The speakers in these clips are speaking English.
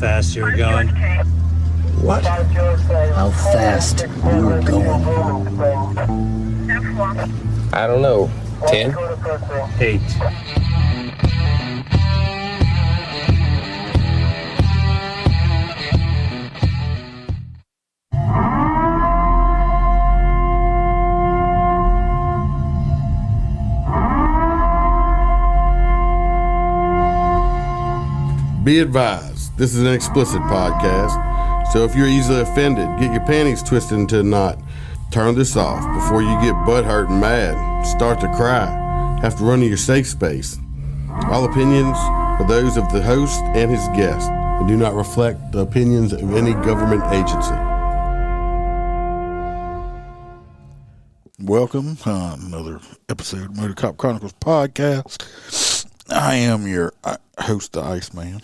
fast you were going. What? How fast you were going? I don't know. 10? 8. Be advised, this is an explicit podcast, so if you're easily offended, get your panties twisted into a knot, turn this off before you get butthurt and mad, start to cry, have to run to your safe space. All opinions are those of the host and his guest and do not reflect the opinions of any government agency. Welcome on another episode of MOTORCOP Chronicles podcast. I am your host, the Iceman.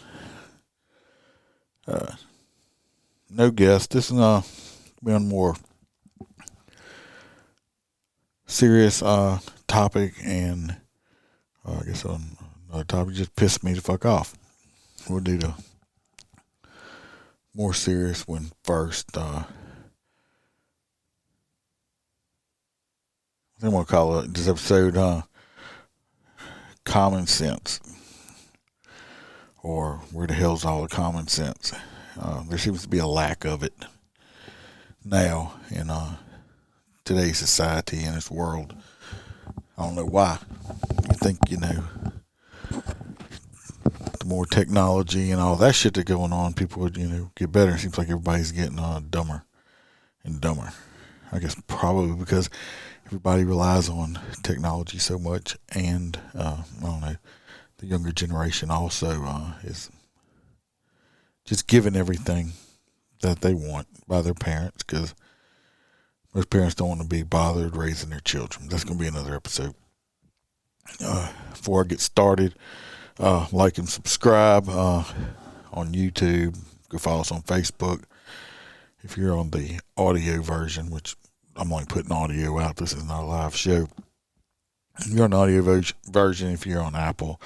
No guest. This is be on more serious topic, and I guess on another topic just pissed me the fuck off. We'll do the more serious one first. I think we'll call this episode Common Sense, or where the hell's all the common sense? There seems to be a lack of it now in today's society and this world. I don't know why. You think, the more technology and all that shit that's going on, people would, get better. It seems like everybody's getting dumber and dumber. I guess probably because everybody relies on technology so much, and I don't know, the younger generation also is just given everything that they want by their parents, because most parents don't want to be bothered raising their children. That's going to be another episode. Before I get started, like and subscribe on YouTube. Go follow us on Facebook. If you're on the audio version, which I'm only putting audio out, this is not a live show. If you're on the audio version, if you're on Apple,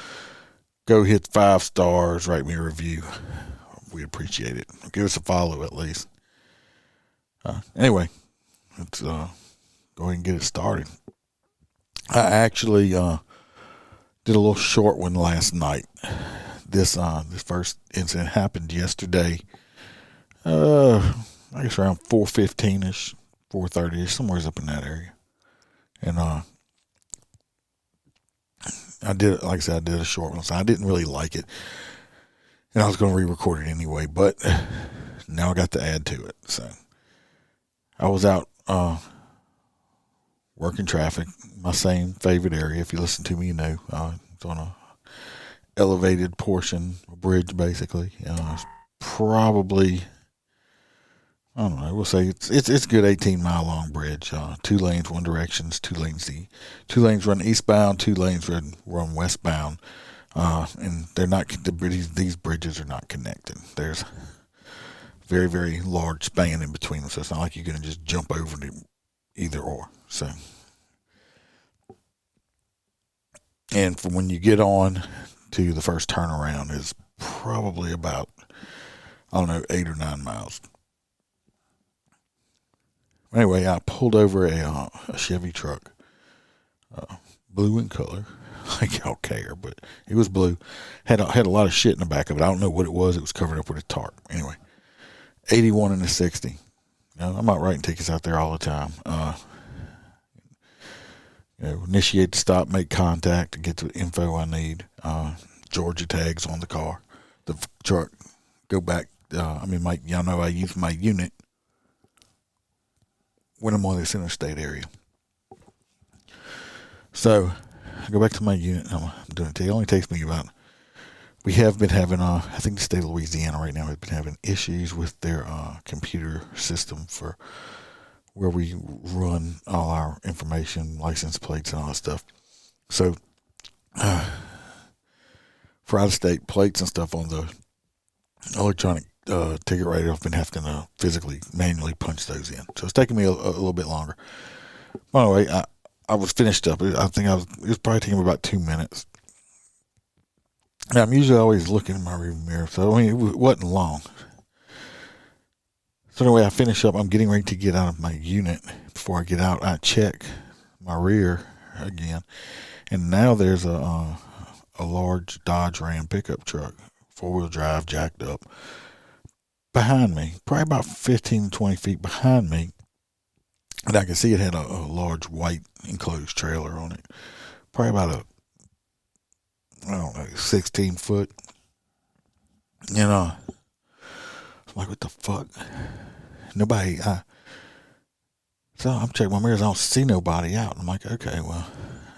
go hit 5 stars, write me a review. We appreciate it. Give us a follow at least. Anyway, let's go ahead and get it started. I actually did a little short one last night. This first incident happened yesterday. I guess around 4:15ish, 4:30ish, somewhere's up in that area. And I did a short one, so I didn't really like it. And I was going to re-record it anyway, but now I got to add to it. So I was out working traffic, my same favorite area. If you listen to me, you know. It's on a elevated portion, a bridge basically. It's probably, I don't know, we'll say it's a good 18-mile long bridge. 2 lanes, one direction, 2 lanes. 2 lanes run eastbound, 2 lanes run westbound. And they're not, these bridges are not connected. There's very, very large span in between them, so it's not like you're going to just jump over to either or. So, and from when you get on to the first turnaround is probably about, 8 or 9 miles. Anyway, I pulled over a Chevy truck, blue in color. Like y'all care, but it was blue. Had a lot of shit in the back of it. I don't know what it was. It was covered up with a tarp. Anyway, 81 and a 60. I'm out writing tickets out there all the time. Initiate the stop, make contact, get the info I need. Georgia tags on the car, the truck. Go back. Y'all know I use my unit when I'm on this interstate area. So I go back to my unit. I'm doing it. It only takes me about. We have been having, I think the state of Louisiana right now has been having issues with their computer system for where we run all our information, license plates, and all that stuff. So, for out-of-state plates and stuff on the electronic ticket writer, I've been having to physically, manually punch those in. So it's taking me a little bit longer. Anyway, I was finished up. I think it was probably taking me about 2 minutes. Now, I'm usually always looking in my rearview mirror, so I mean, it wasn't long. So anyway, I finish up. I'm getting ready to get out of my unit. Before I get out, I check my rear again, and now there's a large Dodge Ram pickup truck, 4-wheel drive, jacked up, behind me, probably about 15 to 20 feet behind me. And I can see it had a large white enclosed trailer on it, probably about 16 foot. I'm like, what the fuck? Nobody. So I'm checking my mirrors. I don't see nobody out. I'm like, okay, well,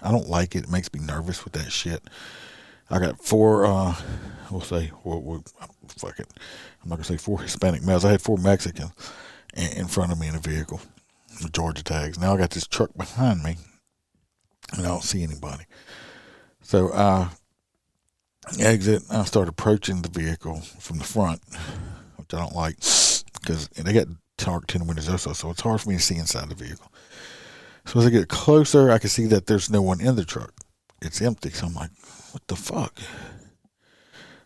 I don't like it. It makes me nervous with that shit. I got 4, fuck it. I'm not going to say 4 Hispanic males. I had 4 Mexicans in front of me in a vehicle with Georgia tags. Now I got this truck behind me, and I don't see anybody. So I exit. I start approaching the vehicle from the front, which I don't like because they got dark tinted windows also, so it's hard for me to see inside the vehicle. So as I get closer, I can see that there's no one in the truck. It's empty. So I'm like, what the fuck?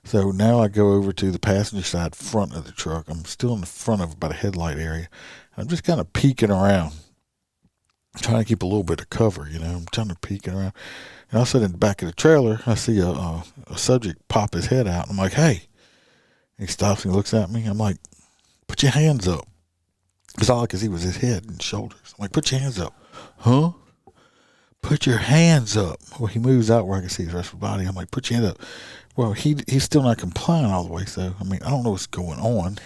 So now I go over to the passenger side front of the truck. I'm still in the front of about a headlight area. I'm just kind of peeking around, trying to keep a little bit of cover, I'm trying to peek around. And all of a sudden in the back of the trailer, I see a subject pop his head out. I'm like, hey. He stops and looks at me. I'm like, put your hands up. Because all I could see was his head and shoulders. I'm like, put your hands up. Huh? Put your hands up. Well, he moves out where I can see his rest of the body. I'm like, put your hands up. Well, he's still not complying all the way. So, I mean, I don't know what's going on.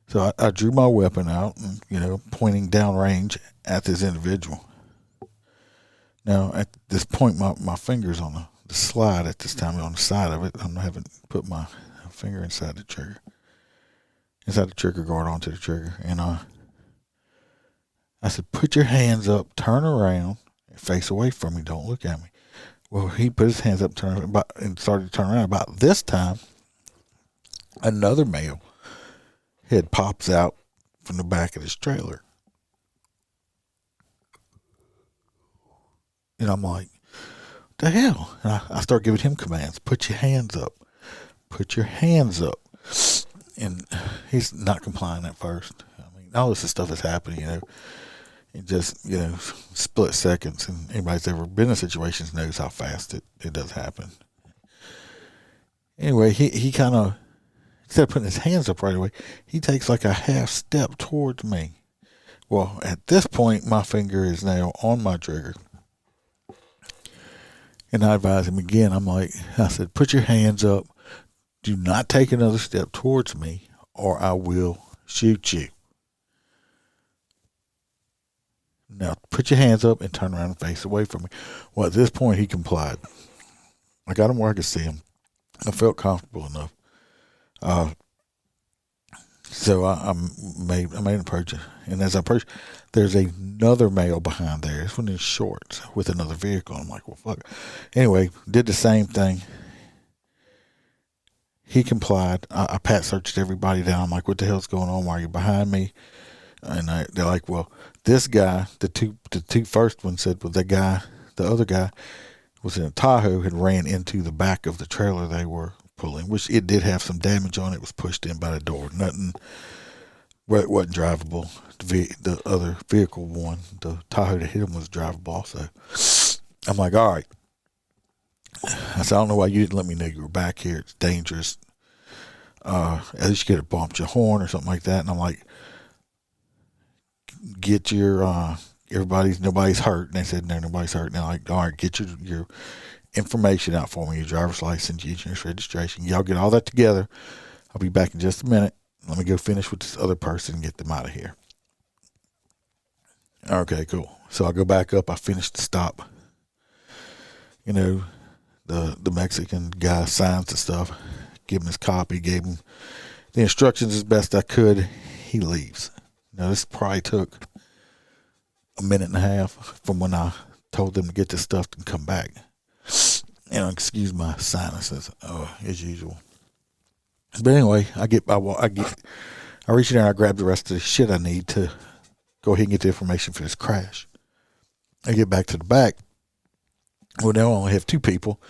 So I drew my weapon out and, pointing downrange at this individual. Now, at this point, my finger's on the slide at this time, on the side of it. I haven't put my finger inside the trigger guard onto the trigger. And I said, put your hands up, turn around, and face away from me. Don't look at me. Well, he put his hands up, and started to turn around. About this time, another male head pops out from the back of this trailer. And I'm like, what the hell? And I start giving him commands. Put your hands up. Put your hands up. And he's not complying at first. I mean, all this stuff is happening, in just, split seconds. And anybody that's ever been in situations knows how fast it does happen. Anyway, he kind of, instead of putting his hands up right away, he takes like a half step towards me. Well, at this point, my finger is now on my trigger. And I advise him again. I said, put your hands up. Do not take another step towards me or I will shoot you. Now, put your hands up and turn around and face away from me. Well, at this point, he complied. I got him where I could see him. I felt comfortable enough. So I made an approach. And as I approached, there's another male behind there. This one in shorts with another vehicle. I'm like, well, fuck. Anyway, did the same thing. He complied. I pat searched everybody down. I'm like, what the hell's going on? Why are you behind me? And they're like, well, this guy, the two first ones said, well, the other guy was in a Tahoe, had ran into the back of the trailer they were pulling, which it did have some damage on it. It was pushed in by the door. Nothing, where it wasn't drivable. The other vehicle one, the Tahoe that hit him, was drivable also. I'm like, all right. I said, I don't know why you didn't let me know you were back here. It's dangerous. At least you could have bumped your horn or something like that. And I'm like, get your, nobody's hurt. And they said, no, nobody's hurt. And I'm like, all right, get your information out for me, your driver's license, your insurance registration. Y'all get all that together. I'll be back in just a minute. Let me go finish with this other person and get them out of here. Okay, cool. So I go back up. I finish the stop. The Mexican guy signs the stuff, give him his copy, gave him the instructions as best I could. He leaves. Now, this probably took a minute and a half from when I told them to get this stuff and come back. Excuse my sinuses, as usual. But anyway, I reach in there and I grab the rest of the shit I need to go ahead and get the information for this crash. I get back to the back. Well, now I only have 2 people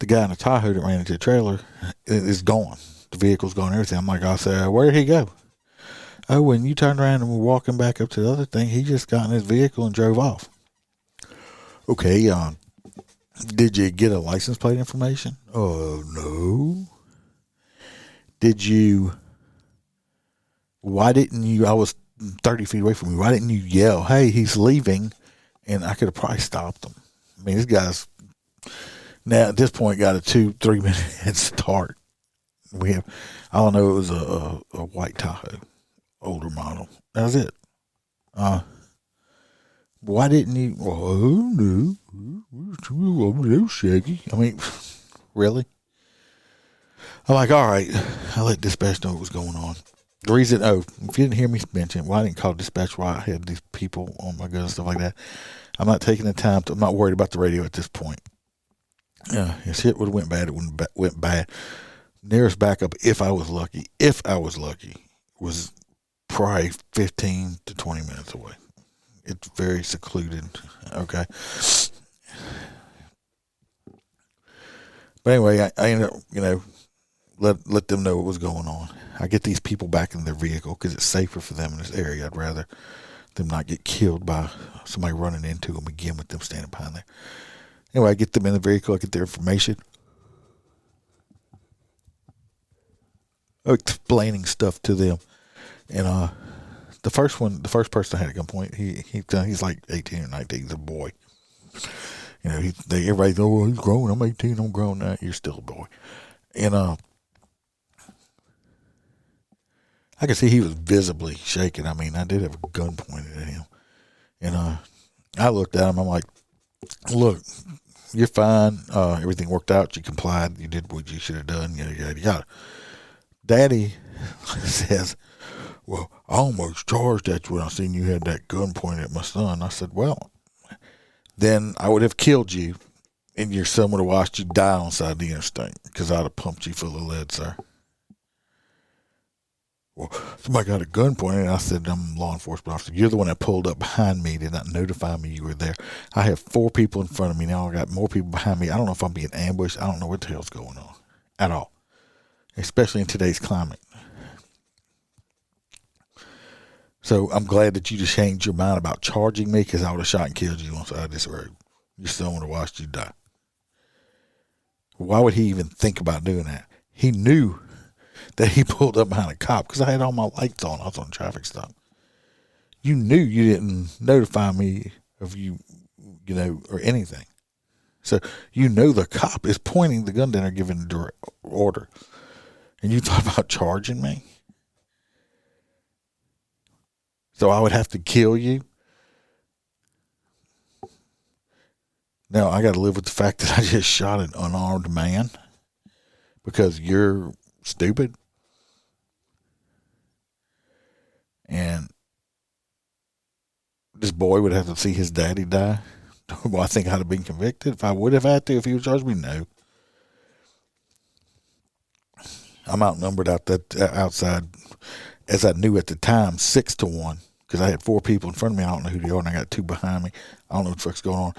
the guy in the Tahoe that ran into the trailer is gone. The vehicle's gone, everything. I'm like, I said, where did he go? Oh, when you turned around and were walking back up to the other thing, he just got in his vehicle and drove off. Okay, did you get a license plate information? Oh, no. Why didn't you, I was 30 feet away from you, why didn't you yell, hey, he's leaving? And I could have probably stopped him. I mean, this guy's now at this point got a 2-3 minute head start. I don't know, it was a white Tahoe, older model. That was it. Why didn't you? Oh no, Shaggy. I mean, really? I'm like, all right. I let dispatch know what was going on. The reason, if you didn't hear me mention, I didn't call dispatch while I had these people on my gun and stuff like that. I'm not taking the time I'm not worried about the radio at this point. If shit would have went bad, it went bad. Nearest backup, if I was lucky, was probably 15 to 20 minutes away. It's very secluded. Okay. But anyway, I ended up, let them know what was going on. I get these people back in their vehicle because it's safer for them in this area. I'd rather them not get killed by somebody running into them again with them standing behind there. Anyway, I get them in the vehicle. I get their information. Explaining stuff to them. And the first person I had at gunpoint, he's like 18 or 19. He's a boy. Everybody's, oh, he's grown. I'm 18. I'm grown now. You're still a boy. And I could see he was visibly shaking. I mean, I did have a gun pointed at him. And I looked at him. I'm like, look, you're fine. Everything worked out. You complied. You did what you should have done. Yada, yada, yada. Daddy says, well, I almost charged at you when I seen you had that gun pointed at my son. I said, well, then I would have killed you and your son would have watched you die on the side of the interstate because I'd have pumped you full of lead, sir. Well, somebody got a gun pointed, and I said, I'm a law enforcement officer. You're the one that pulled up behind me, did not notify me you were there. I have 4 people in front of me now. I got more people behind me. I don't know if I'm being ambushed. I don't know what the hell's going on at all, especially in today's climate. So I'm glad that you just changed your mind about charging me because I would have shot and killed you on the side of this road. Your son would have watched you die. Why would he even think about doing that? He knew that he pulled up behind a cop because I had all my lights on. I was on a traffic stop. You knew you didn't notify me of you, or anything. So the cop is pointing the gun down or giving a direct order. And you thought about charging me? So I would have to kill you? Now I got to live with the fact that I just shot an unarmed man because you're stupid. And this boy would have to see his daddy die. Well, I think I'd have been convicted if I would have had to, if he was charged me. No. I'm outnumbered outside, as I knew at the time, 6-1, because I had 4 people in front of me. I don't know who they are, and I got 2 behind me. I don't know what the fuck's going on.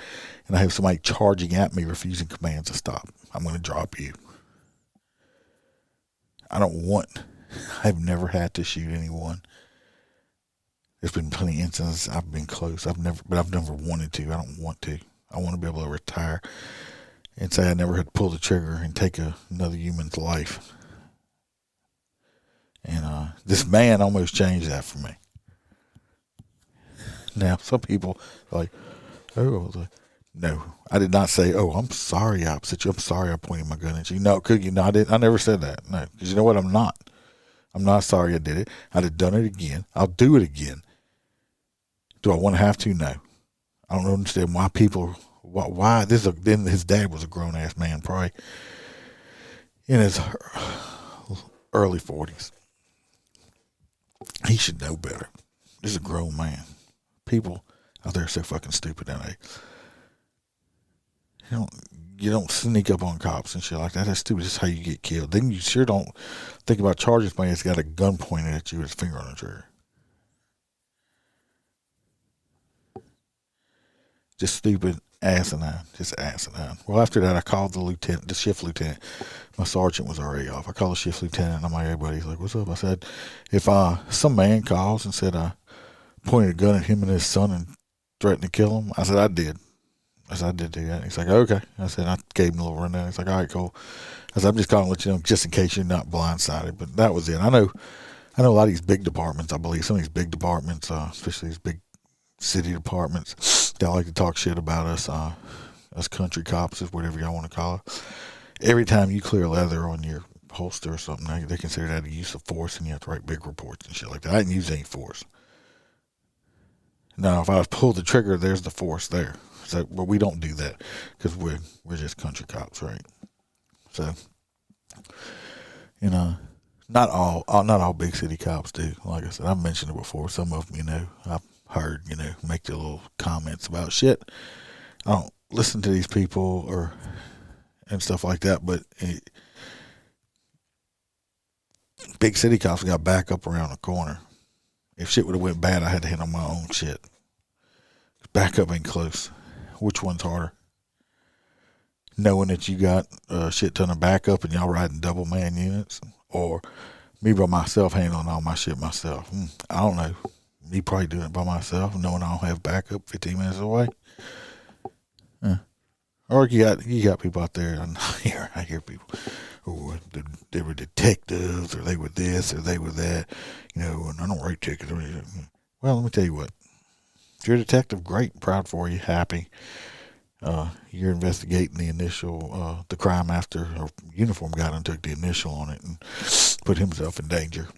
And I have somebody charging at me, refusing commands to stop. I'm going to drop you. I've never had to shoot anyone. There's been plenty of instances I've been close. I've never wanted to. I don't want to. I want to be able to retire and say I never had to pull the trigger and take another human's life. And this man almost changed that for me. Now, some people are like, no, I did not say, oh, I'm sorry I upset you. I'm sorry I pointed my gun at you. No, I didn't. I never said that. No, because you know what? I'm not. I'm not sorry I did it. I'd have done it again. I'll do it again. Do I want to have to? No. I don't understand why people, why then his dad was a grown ass man, probably in his early 40s. He should know better. This is a grown man. People out there are so fucking stupid nowadays. You don't sneak up on cops and shit like that. That's stupid. That's how you get killed. Then you sure don't think about charging somebody that's got a gun pointed at you with his finger on the trigger. Just stupid asinine, just asinine. Well, after that, I called the shift lieutenant. My sergeant was already off. I called the shift lieutenant, and I'm like, hey, buddy, he's like, what's up? I said, if some man calls and said I pointed a gun at him and his son and threatened to kill him, I said, I did. I said, I did do that. He's like, okay. I said, I gave him a little rundown. He's like, all right, cool. I said, I'm just calling to let you know, just in case you're not blindsided. But that was it. I know a lot of these big departments, I believe, some of these big departments, especially these big city departments, they like to talk shit about us country cops, or whatever y'all want to call it. Every time you clear leather on your holster or something, they consider that a use of force, and you have to write big reports and shit like that. I didn't use any force. Now, if I was pulled the trigger, there's the force there. So, but we don't do that because we're just country cops, right? So, not all big city cops do. Like I said, I've mentioned it before. Some of them, I've heard, make their little comments about shit. I don't listen to these people and stuff like that, but big city cops got back up around the corner. If shit would have went bad, I had to handle my own shit. Back up ain't close. Which one's harder? Knowing that you got a shit ton of backup and y'all riding double man units, or me by myself handling all my shit myself? I don't know. Me probably doing it by myself, knowing I don't have backup 15 minutes away. Or you got people out there. I hear people. Oh, they were detectives, or they were this, or they were that. And I don't write tickets. Well, let me tell you what. If you're a detective, great, proud for you, happy. You're investigating the initial, the crime after a uniform guy done took the initial on it and put himself in danger.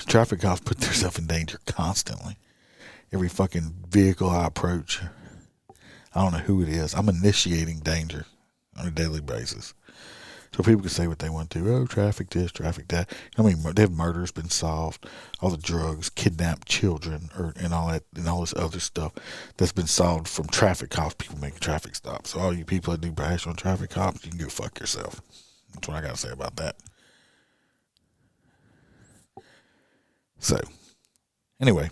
Traffic cops put themselves in danger constantly. Every fucking vehicle I approach, I don't know who it is, I'm initiating danger on a daily basis. So people can say what they want to. Oh, traffic this, traffic that. Their murders been solved. All the drugs, kidnapped children, and all that, and all this other stuff that's been solved from traffic cops. People making traffic stops. So all you people that do bash on traffic cops, you can go fuck yourself. That's what I got to say about that. So, anyway,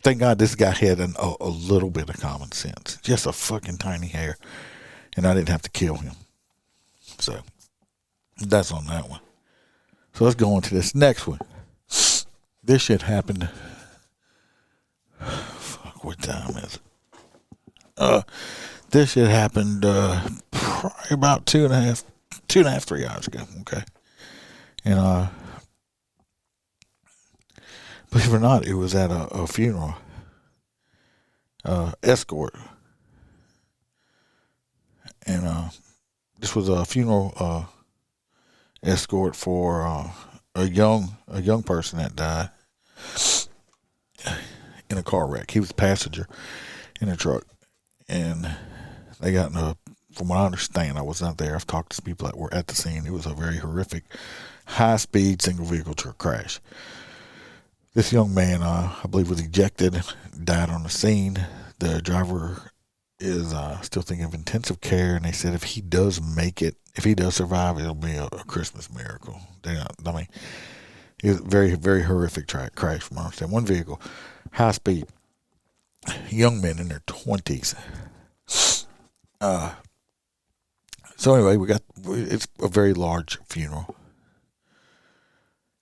thank God this guy had a little bit of common sense, just a fucking tiny hair, and I didn't have to kill him. So. That's on that one. So let's go on to this next one. This shit happened. Fuck, what time is it? This shit happened probably about 2.5, 3 hours ago. Okay. And believe it or not, it was at a funeral. Escort. And this was a funeral escort for a young person that died in a car wreck. He was a passenger in a truck, and they got from what I understand, I was not there, I've talked to people that were at the scene. It was a very horrific high-speed single vehicle truck crash. This young man, I believe, was ejected, died on the scene. The driver is still thinking of intensive care, and they said if he does make it, if he does survive, it'll be a Christmas miracle. It was a very, very horrific crash from what I understand. One vehicle, high speed, young men in their 20s. So anyway, it's a very large funeral.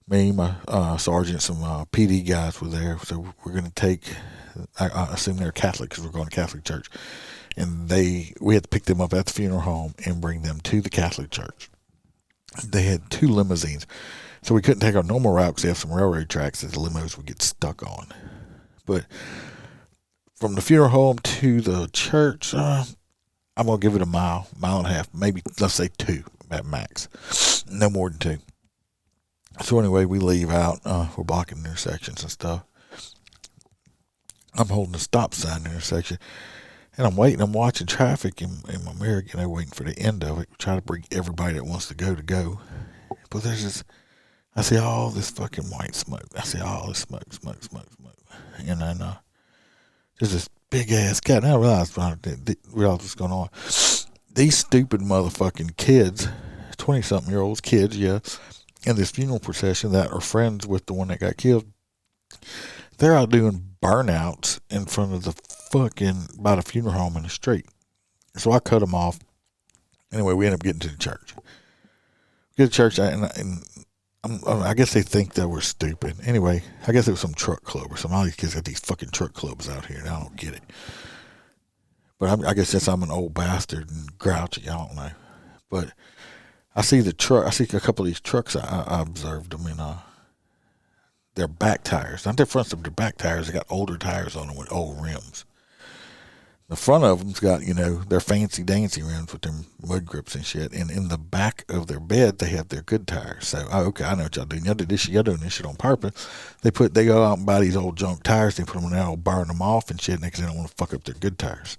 Me, my sergeant, some PD guys were there, so we're going to take, I assume they're Catholic because we're going to Catholic church. And we had to pick them up at the funeral home and bring them to the Catholic church. They had 2 limousines, so we couldn't take our normal route because they have some railroad tracks that the limos would get stuck on. But from the funeral home to the church, I'm going to give it a mile and a half, maybe, let's say 2 at max. No more than 2. So anyway, we leave out. We're blocking intersections and stuff. I'm holding a stop sign intersection. And I'm waiting, I'm watching traffic in my mirror, waiting for the end of it, trying to bring everybody that wants to go. But there's this, I see all this fucking white smoke. I see all this smoke. And then there's this big ass cat. And I realized what's going on. These stupid motherfucking kids, 20-something-year-olds, kids, yeah, in this funeral procession that are friends with the one that got killed, they're out doing burnouts in front of the by the funeral home in the street. So I cut them off. Anyway, we end up getting to the church. Get to church, and I guess they think that we're stupid. Anyway, I guess it was some truck club or something. All these kids got these fucking truck clubs out here, and I don't get it. But I guess since I'm an old bastard and grouchy, I don't know. But I see the truck. I see a couple of these trucks. I observed them in their back tires. Not their fronts, but their back tires. They got older tires on them with old rims. The front of them's got, their fancy dancy rims with their mud grips and shit. And in the back of their bed, they have their good tires. So, okay, I know what y'all doing. Y'all doing this shit on purpose. They go out and buy these old junk tires. They put them in there, burn them off and shit. Because they don't want to fuck up their good tires.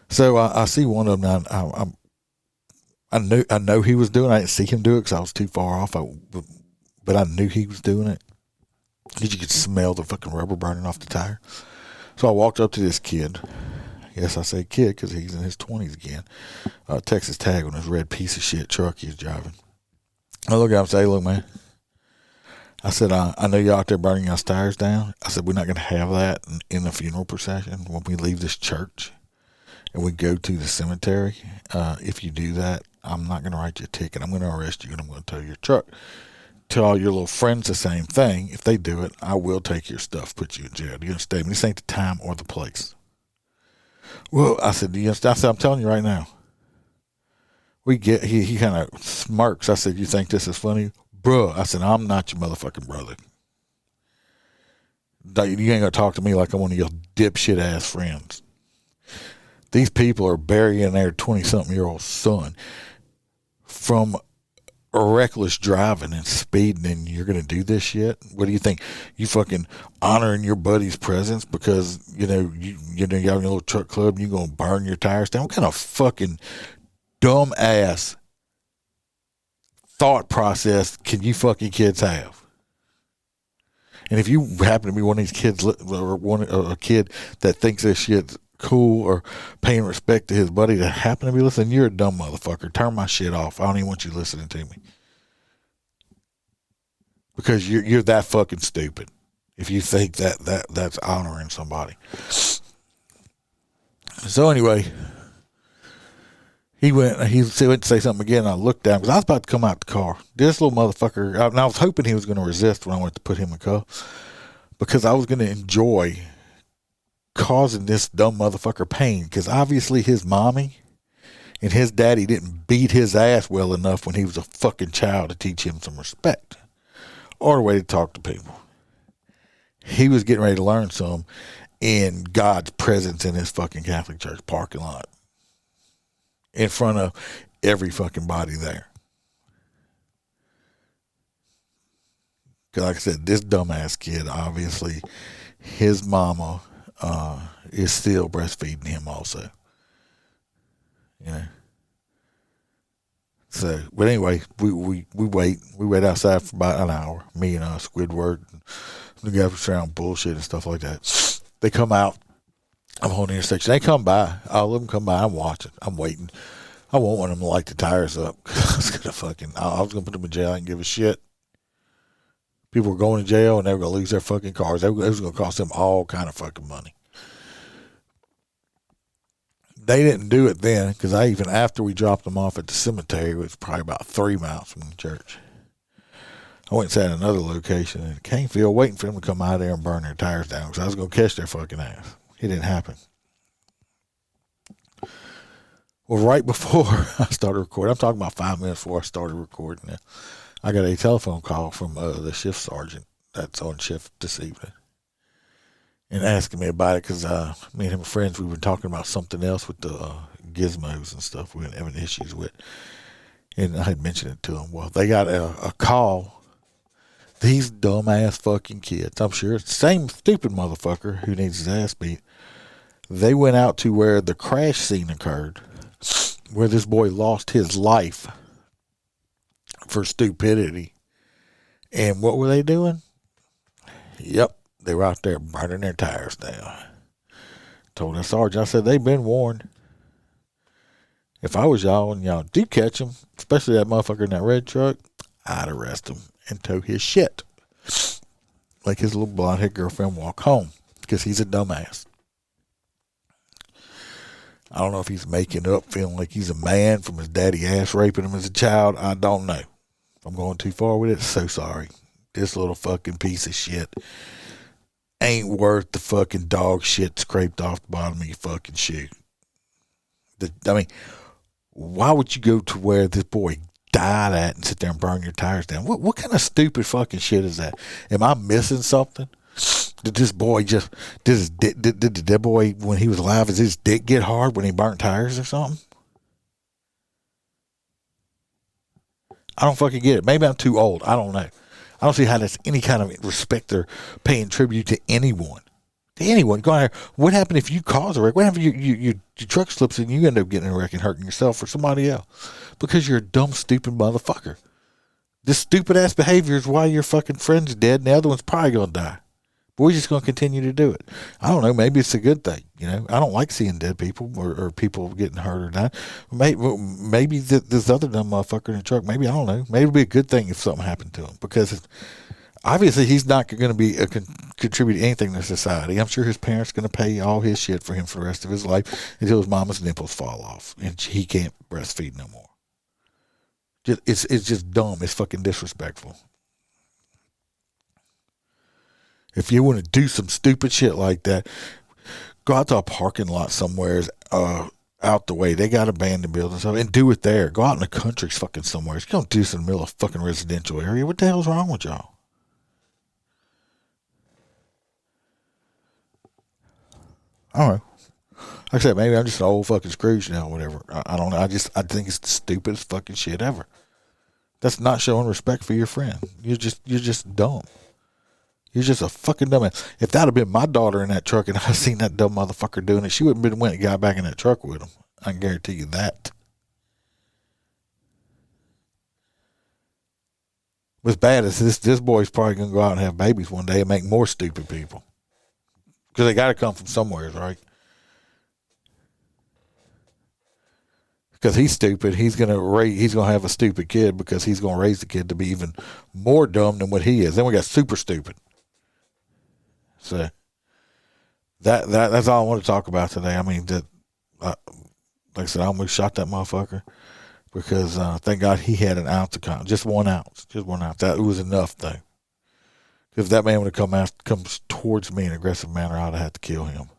So I see one of them. I know he was doing it. I didn't see him do it because I was too far off. But I knew he was doing it. Because you could smell the fucking rubber burning off the tire. So I walked up to this kid. Yes, I say kid because he's in his 20s again. Texas tag on his red piece of shit truck he's driving. I look at him and say, look, man. I said, I know you're out there burning y'all's tires down. I said, we're not going to have that in the funeral procession when we leave this church and we go to the cemetery. If you do that, I'm not going to write you a ticket. I'm going to arrest you and I'm going to tow your truck. Tell all your little friends the same thing. If they do it, I will take your stuff, put you in jail. Do you understand me? This ain't the time or the place. Well, I said, do you understand? I said, I'm telling you right now. He kind of smirks. I said, you think this is funny? Bruh, I said, I'm not your motherfucking brother. You ain't going to talk to me like I'm one of your dipshit ass friends. These people are burying their 20-something-year-old son from reckless driving and speeding, and you're going to do this shit? What do you think? You fucking honoring your buddy's presence because, you're in a little truck club and you're going to burn your tires down? What kind of fucking dumb ass thought process can you fucking kids have? And if you happen to be one of these kids or a kid that thinks this shit's cool or paying respect to his buddy that happen to be listening, you're a dumb motherfucker. Turn my shit off. I don't even want you listening to me. Because you're that fucking stupid if you think that's honoring somebody. So anyway, he went to say something again, and I looked down because I was about to come out the car. This little motherfucker, and I was hoping he was going to resist when I went to put him in cuffs because I was going to enjoy causing this dumb motherfucker pain because obviously his mommy and his daddy didn't beat his ass well enough when he was a fucking child to teach him some respect or a way to talk to people. He was getting ready to learn some in God's presence in his fucking Catholic church parking lot in front of every fucking body there. Because like I said, this dumbass kid, obviously his mama is still breastfeeding him also. So, but anyway, we wait outside for about an hour. Me and Squidward, and the guy was around bullshit and stuff like that. They come out. I'm on the intersection. They come by. I'll let them come by. I'm watching. I'm waiting. I won't want them to light the tires up. I was gonna put them in jail. I didn't give a shit. People were going to jail and they were gonna lose their fucking cars. It was gonna cost them all kind of fucking money. They didn't do it then because after we dropped them off at the cemetery, it was probably about 3 miles from the church. I went and sat at another location in Canefield waiting for them to come out there and burn their tires down because I was going to catch their fucking ass. It didn't happen. Well, right before I started recording, I'm talking about 5 minutes before I started recording, I got a telephone call from the shift sergeant that's on shift this evening. And asking me about it because me and him were friends. We were talking about something else with the gizmos and stuff we were having issues with. And I had mentioned it to him. Well, they got a call. These dumbass fucking kids, I'm sure it's the same stupid motherfucker who needs his ass beat. They went out to where the crash scene occurred, where this boy lost his life for stupidity. And what were they doing? Yep. They were out there burning their tires down. Told the sergeant, I said, they've been warned. If I was y'all and y'all do catch him, especially that motherfucker in that red truck, I'd arrest him and tow his shit. Like his little blonde-haired girlfriend walk home. because he's a dumbass. I don't know if he's making up, feeling like he's a man from his daddy ass raping him as a child. I don't know. If I'm going too far with it, so sorry. This little fucking piece of shit ain't worth the fucking dog shit scraped off the bottom of your fucking shoe. I mean, why would you go to where this boy died at and sit there and burn your tires down? What kind of stupid fucking shit is that? Am I missing something? Did this boy just did that boy when he was alive? Did his dick get hard when he burnt tires or something? I don't fucking get it. Maybe I'm too old. I don't know. I don't see how that's any kind of respect or paying tribute to anyone. To anyone. Go out there. What happened if you cause a wreck? What happened if your truck slips and you end up getting in a wreck and hurting yourself or somebody else? Because you're a dumb, stupid motherfucker. This stupid ass behavior is why your fucking friend's dead and the other one's probably going to die. But we're just going to continue to do it. I don't know. Maybe it's a good thing. You know, I don't like seeing dead people or people getting hurt or not. Maybe this other dumb motherfucker in the truck, maybe, I don't know. Maybe it'd be a good thing if something happened to him because obviously he's not going to be contribute anything to society. I'm sure his parents are going to pay all his shit for him for the rest of his life until his mama's nipples fall off and he can't breastfeed no more. It's just dumb. It's fucking disrespectful. If you want to do some stupid shit like that, go out to a parking lot somewhere out the way. They got abandoned buildings and do it there. Go out in the country fucking somewhere. You don't do this in the middle of a fucking residential area. What the hell's wrong with y'all? I don't know. Like I said, maybe I'm just an old fucking Scrooge now or whatever. I don't know. I think it's the stupidest fucking shit ever. That's not showing respect for your friend. You're just dumb. You're just a fucking dumbass. If that had been my daughter in that truck and I seen that dumb motherfucker doing it, she wouldn't have went and got back in that truck with him. I can guarantee you that. What's bad is this boy's probably going to go out and have babies one day and make more stupid people. Because they got to come from somewhere, right? Because he's stupid, he's gonna have a stupid kid because he's gonna raise the kid to be even more dumb than what he is. Then we got super stupid. So that's all I want to talk about today. I mean, like I said, I almost shot that motherfucker because thank God he had an ounce of just 1 ounce, That was enough though. Because if that man would have comes towards me in an aggressive manner, I'd have had to kill him.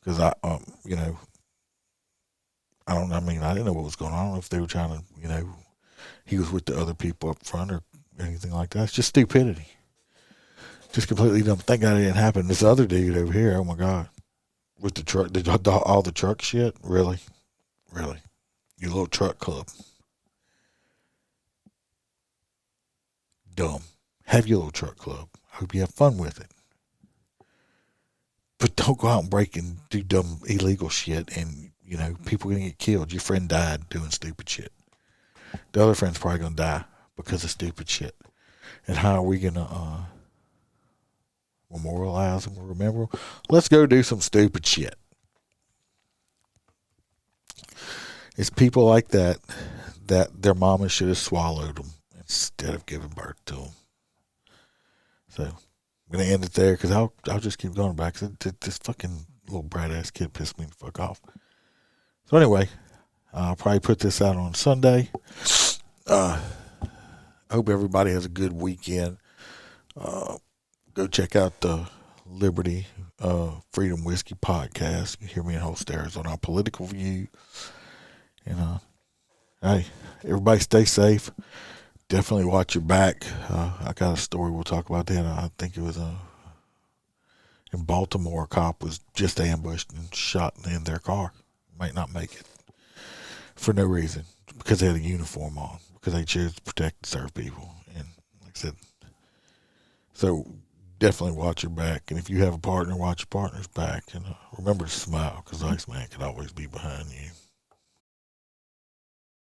Because I didn't know what was going on. I don't know if they were trying to, he was with the other people up front or anything like that. It's just stupidity. Just completely dumb. Thank God it didn't happen. This other dude over here, oh my God. With the truck, all the truck shit? Really? Really? Your little truck club. Dumb. Have your little truck club. I hope you have fun with it. But don't go out and break and do dumb illegal shit and people are going to get killed. Your friend died doing stupid shit. The other friend's probably going to die because of stupid shit. And how are we going to memorialize them or remember them? Let's go do some stupid shit. It's people like that their mama should have swallowed them instead of giving birth to them. So I'm going to end it there because I'll just keep going back. This fucking little brat ass kid pissed me the fuck off. So anyway, I'll probably put this out on Sunday. I hope everybody has a good weekend. Go check out the Liberty Freedom Whiskey podcast. You can hear me and host Arizona, our political view. And hey, everybody stay safe. Definitely watch your back. I got a story we'll talk about that. I think it was in Baltimore. A cop was just ambushed and shot in their car. Might not make it for no reason because they had a uniform on, because they chose to protect and serve people. And like I said, so definitely watch your back. And if you have a partner, watch your partner's back. And remember to smile, because Iceman can always be behind you.